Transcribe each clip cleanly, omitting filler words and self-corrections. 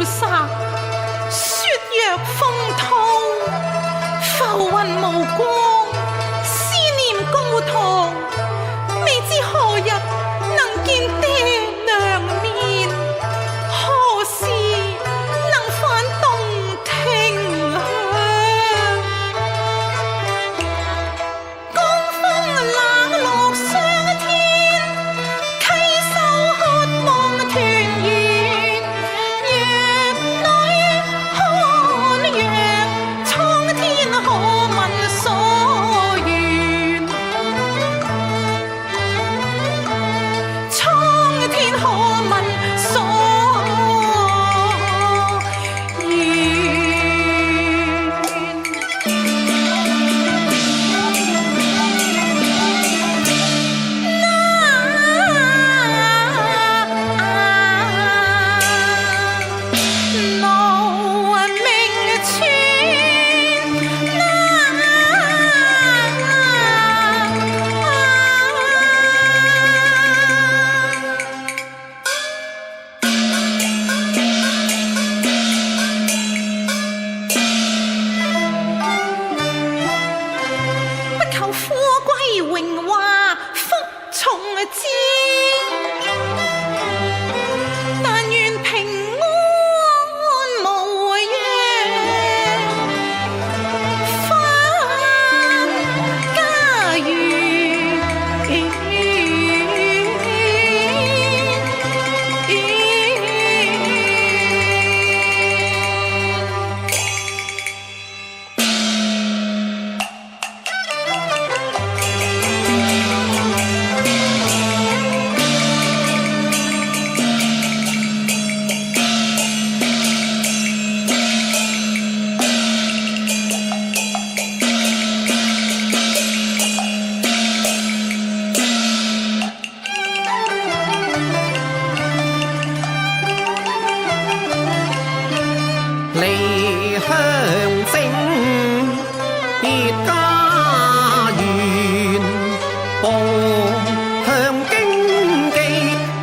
殺，雪若風濤，浮雲無光，思念高堂，未知何日能見爹娘面，何時能返洞庭香？江風冷落霜天，稽首渴望團圓。夜裏看陽，蒼天可問所願。蒼天可問所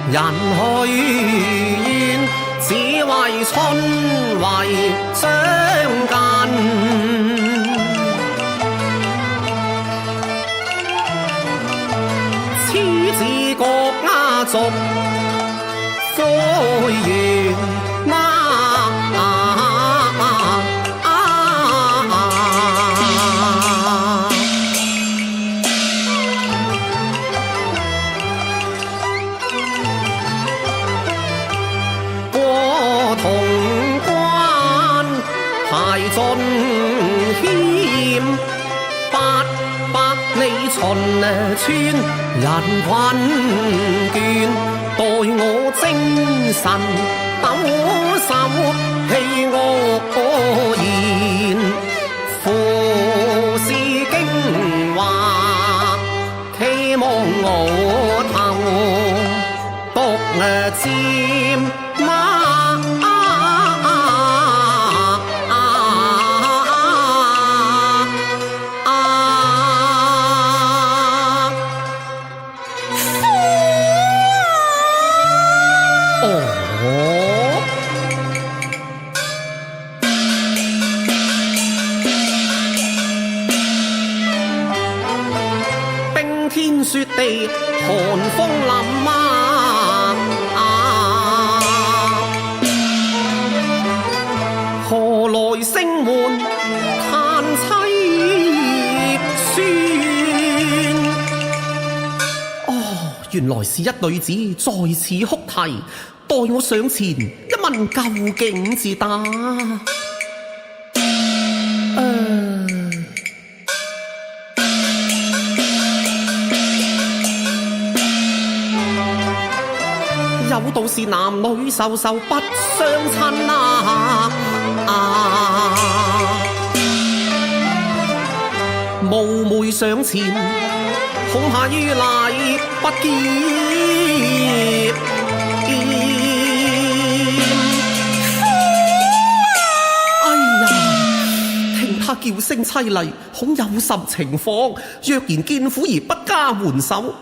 人去遠，只為春為相近。此自國家族災源盡欠800里秦川，人困倦，待我精神抖擻氣惡言，富士經華，期望我頭獨佔馬。冰天雪地，寒風凜何來聲悶嘆凄酸？原來是一女子在此哭啼，待我上前一問究竟至得。有道是男女授受不相親冒昧上前，恐怕於禮不潔。聽他叫聲凄厲，恐有甚情況。若然見苦而不加援手，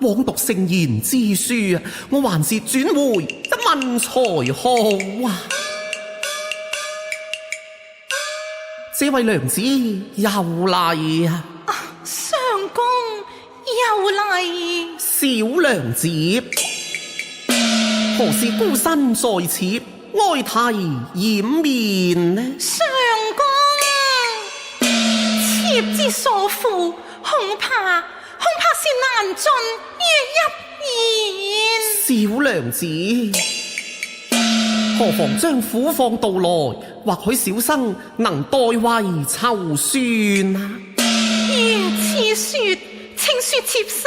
枉讀聖賢之書，我還是轉回一問才好。這位娘子又嚟啊！相公又嚟，小娘子，何事孤身在此哀啼掩面呢？相公，妾之所負，恐怕是難盡於一言。小娘子，何妨將苦況道來，或許小生能代為籌算啊！如此說，請說妾身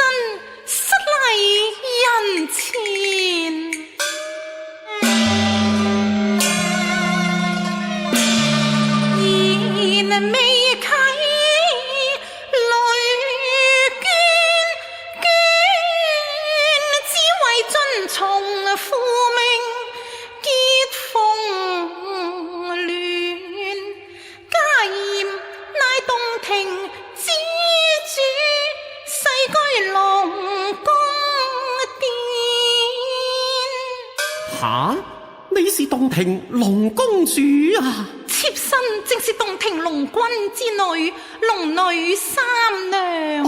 失禮人前。言未啟，淚捐，只為遵從父命，結鳳戀。家嚴乃洞庭之主，世居龍宮殿。吓？你是洞庭龍公主啊？妾身正是洞庭龍君之女，龍女三娘。哦，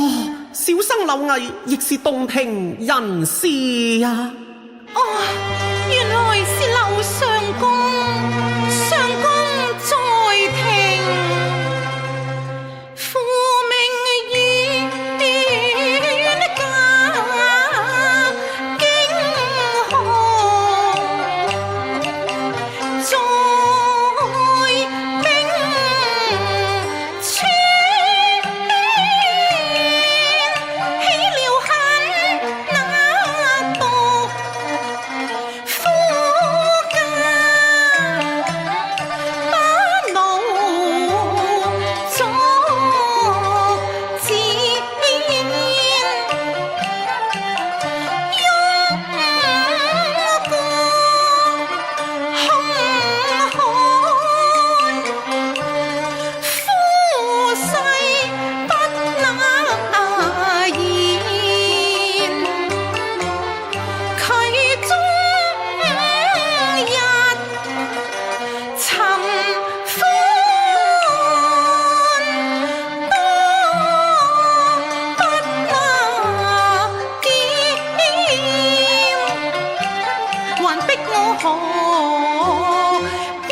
小生柳毅亦是洞庭人士啊！哦，原來是柳相公，相公在庭，父命於家驚惶，在兵川起了恨那毒夫家，把奴作自憐，用過凶悍，夫世不能言，佢終日尋歡，多不能見，還逼我何變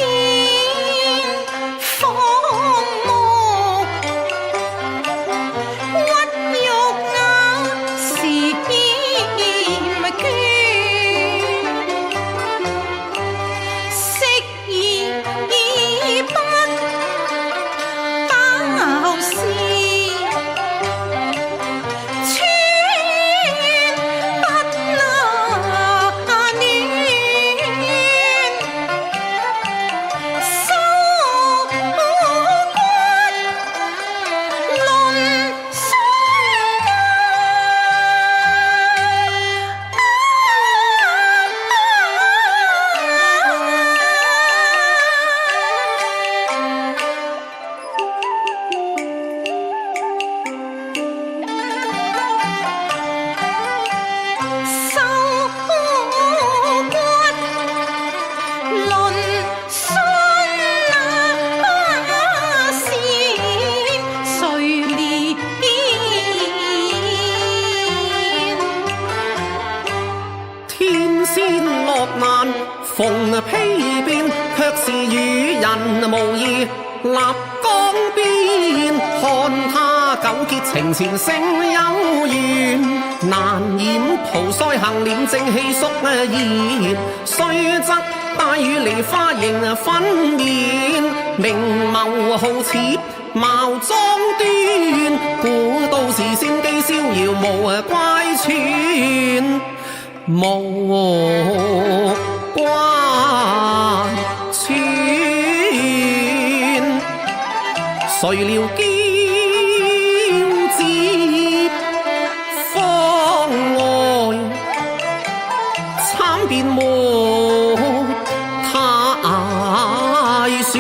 荒漠，屈辱那時厭倦，惜已不報時，穿不能暖，收骨論相收骨論信那是誰憐？天仙落難逢披變，卻是與人無異立江邊。看他糾結情纏勝有緣，難掩桃腮杏臉正氣肅然。雖則帶與梨花迎分宴，明眸皓齒貌莊端，古道時仙姬逍遙無怪存，無關穿，誰料嬌子方外，慘變沒太算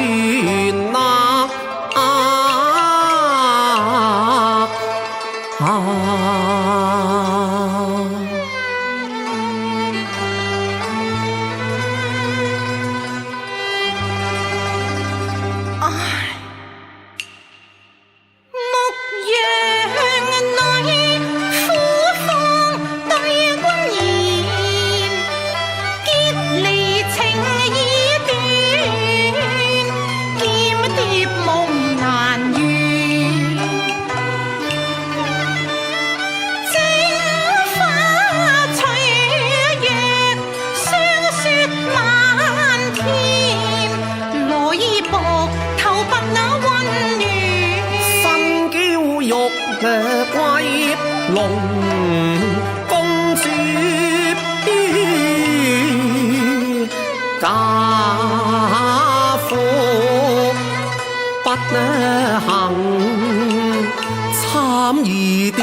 龍公主家父不幸慘異啲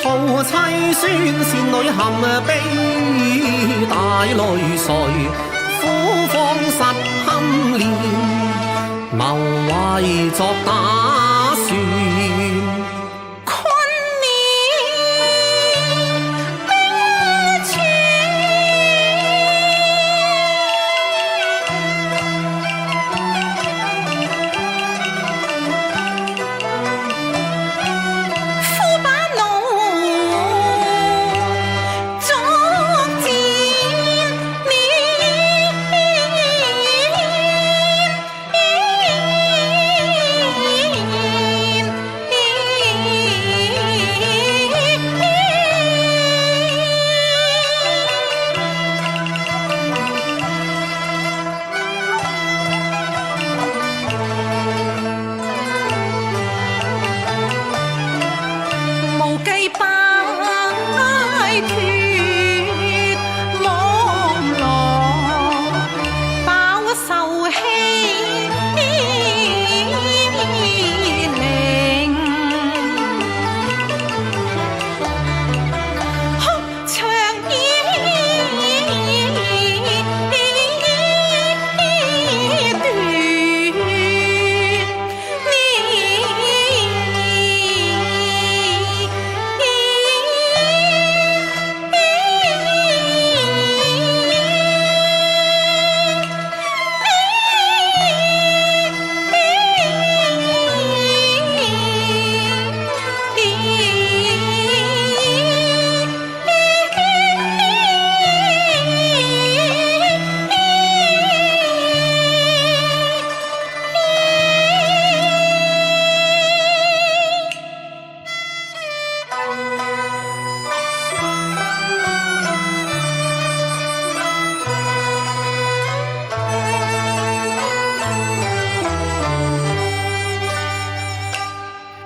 夫妻孫善女含悲大淚垂，苦況實堪憐，謀為作打算。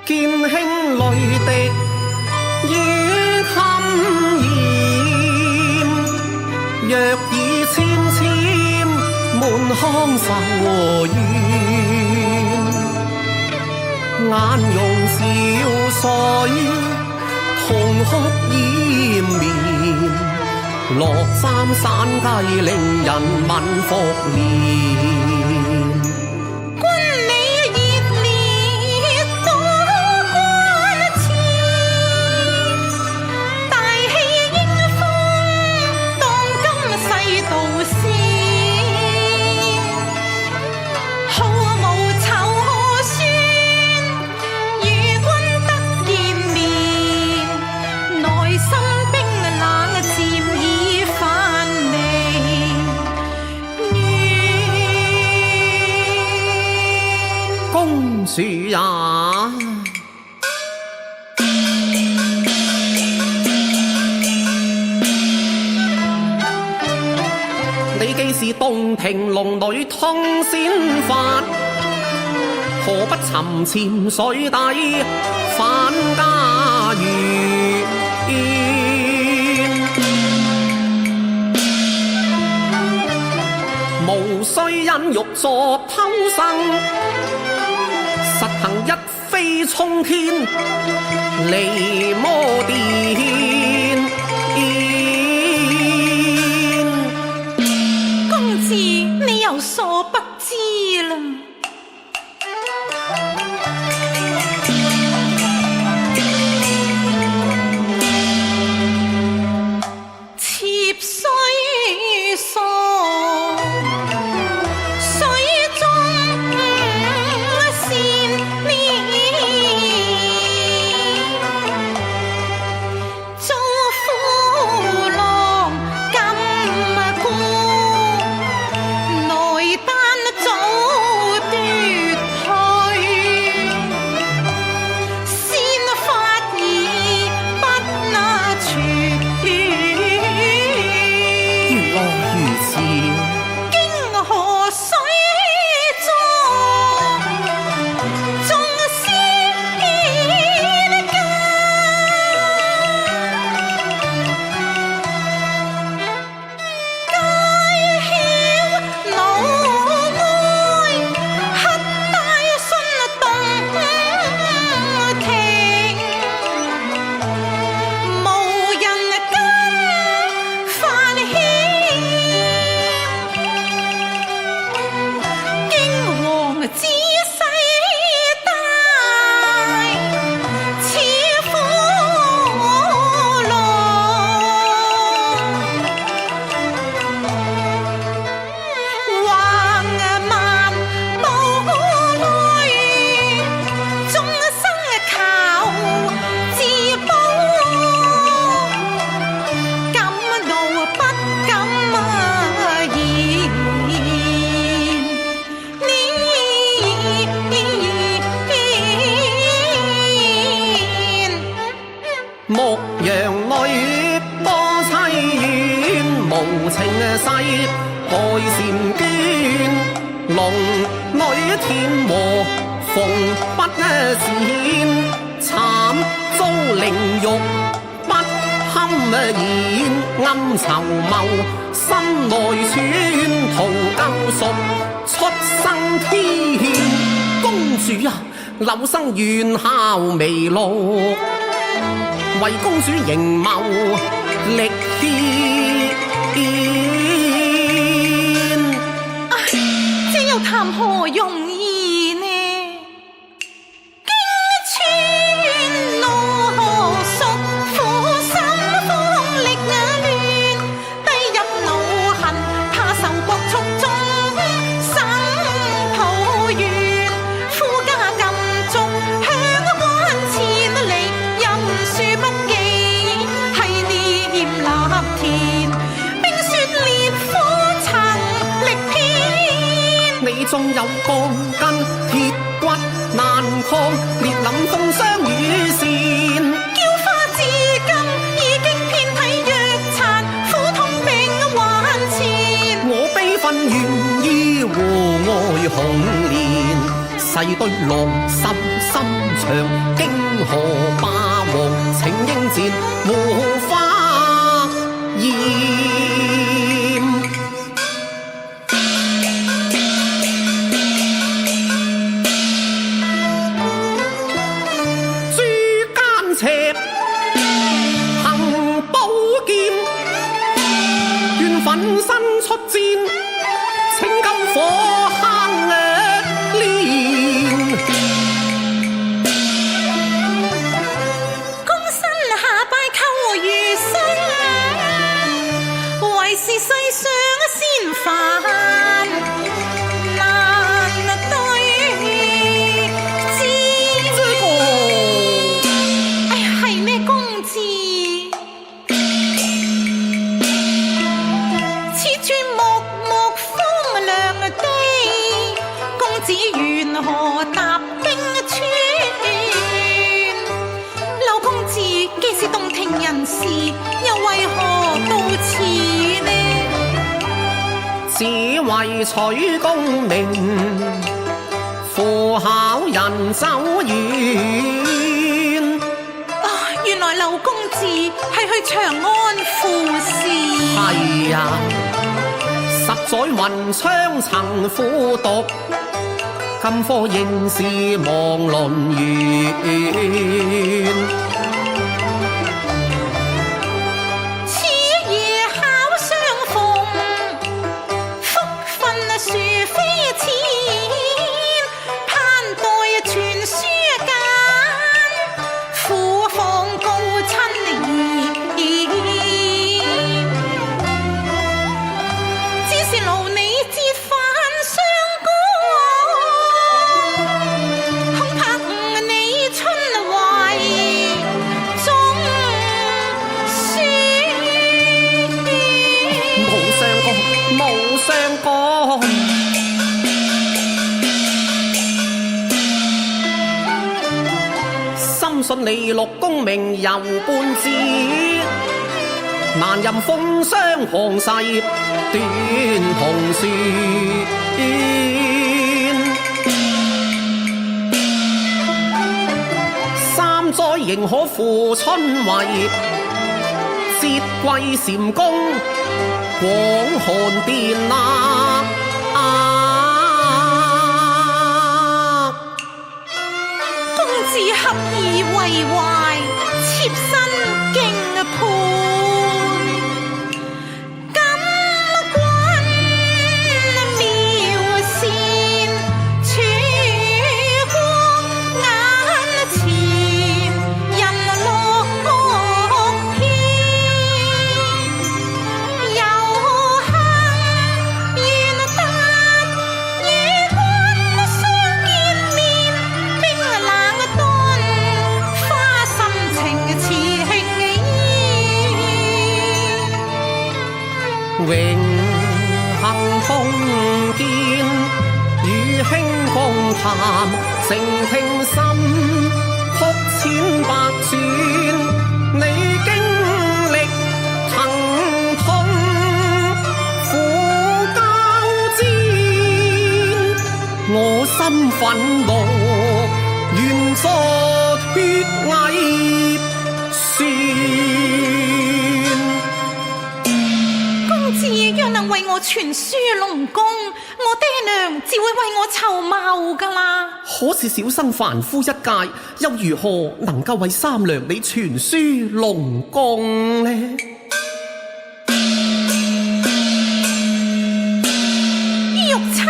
見兄淚滴於堪染，若以纖纖滿腔愁怨，眼容笑水痛哭掩面，落三山雞令人問伏連。公主呀，你既是洞庭龍女通仙法，何不沉潛水底返家園？無需因欲作偷生，實行一飛沖天，離魔殿。公子，你有所不知啦。女多凄怨，無情世害善捐，龍女天和逢不善，慘遭凌辱不堪言，暗籌謀心內損，圖救贖出生天。公主啊，柳生願效微祿，為公主營謀力獻。這又談何容易呢？經穿羅蜀，苦心方力亂，低入惱恨，他受國畜中生抱怨，夫家禁足，向關前嚟，任恕不記，係念立田，冰雪烈火曾力遍。你縱有鋼筋鐵骨難抗，烈凜風霜雨線。嬌花至今已經遍體若殘，苦痛病還纏。我悲憤願意和愛紅蓮，誓對狼心心腸，經河霸王情應戰，無花厭。奮身出戰，請金火坑煉。躬身下拜求餘生，為是世上仙凡難對治。哎呀，係咩公子？緣何踏冰川？柳公子既是洞庭人士，又為何到此呢？只為取功名，赴考人走遠。原來柳公子係去長安赴試。係啊，10載雲窗曾苦讀，今科應是望論遠。此夜巧相逢，福分殊非淺，盼待傳書間，苦況告親言。只是勞你折返相無相干，深信利祿功名猶半截，難任風霜降世斷紅樹。3載仍可赴春闈，節桂蟾宮廣寒殿啊！公子合意為懷，妾身敬佩。金君妙善，曙光眼前，人樂遍。榮幸碰見，與卿共談，靜聽心，曲千百轉，你經憤怒，願作血偽仙。公子若能為我傳書龍宮，我爹娘自會為我籌謀噶啦。可是小生凡夫一介，又如何能夠為三娘你傳書龍宮呢？玉釵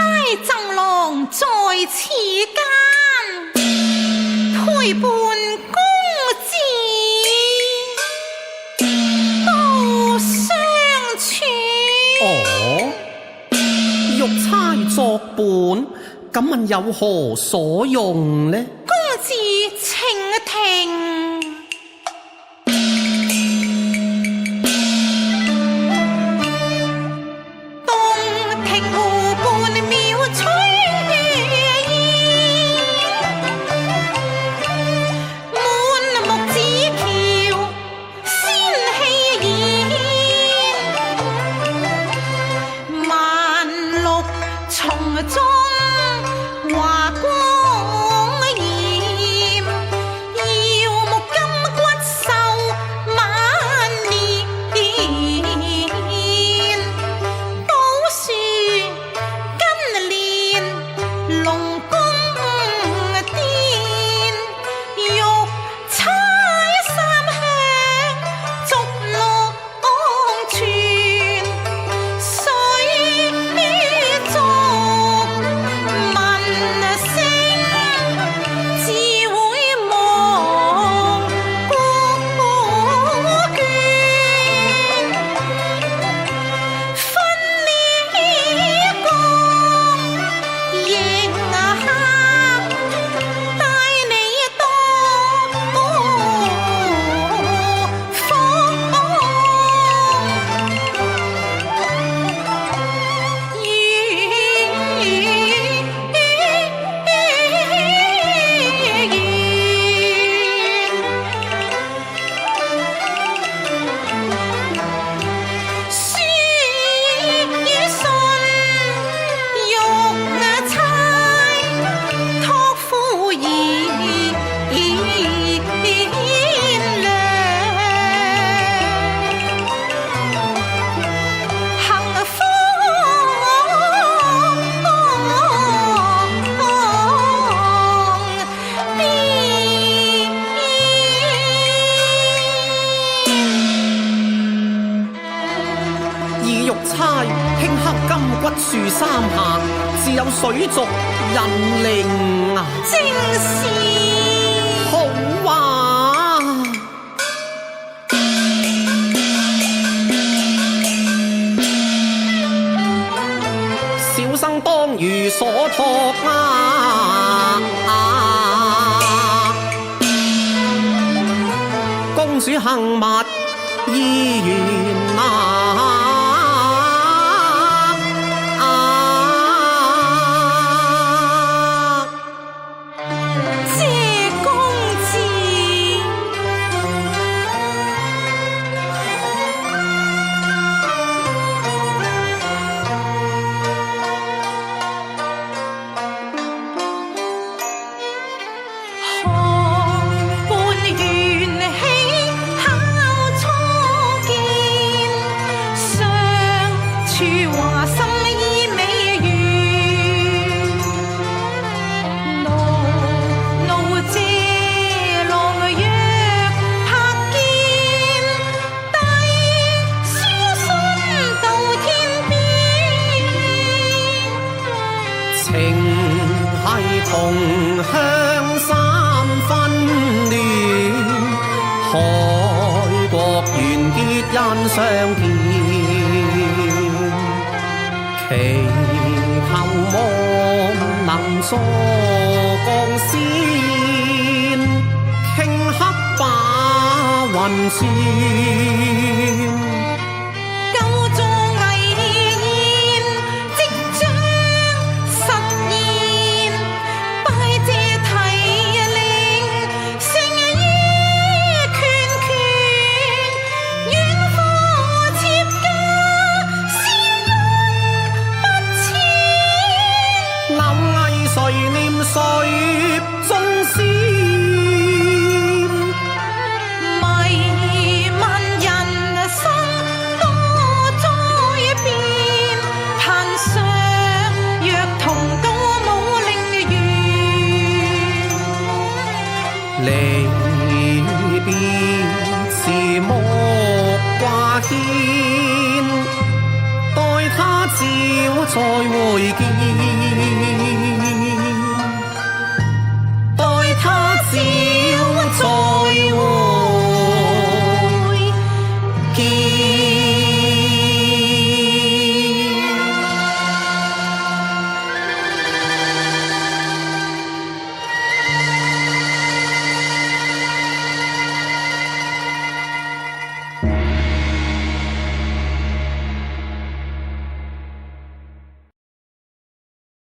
贈郎在此間，陪伴公子到相處。哦，玉釵作伴，敢問有何所用呢？公子請聽。樹三下，自有水族引令啊！正是好啊！小生當如所託啊！公主幸物意願啊！同鄉三分戀，海國完結因相見，祈求望能助降仙，頃刻把雲旋。誰念誰掛牽，待他朝再會見。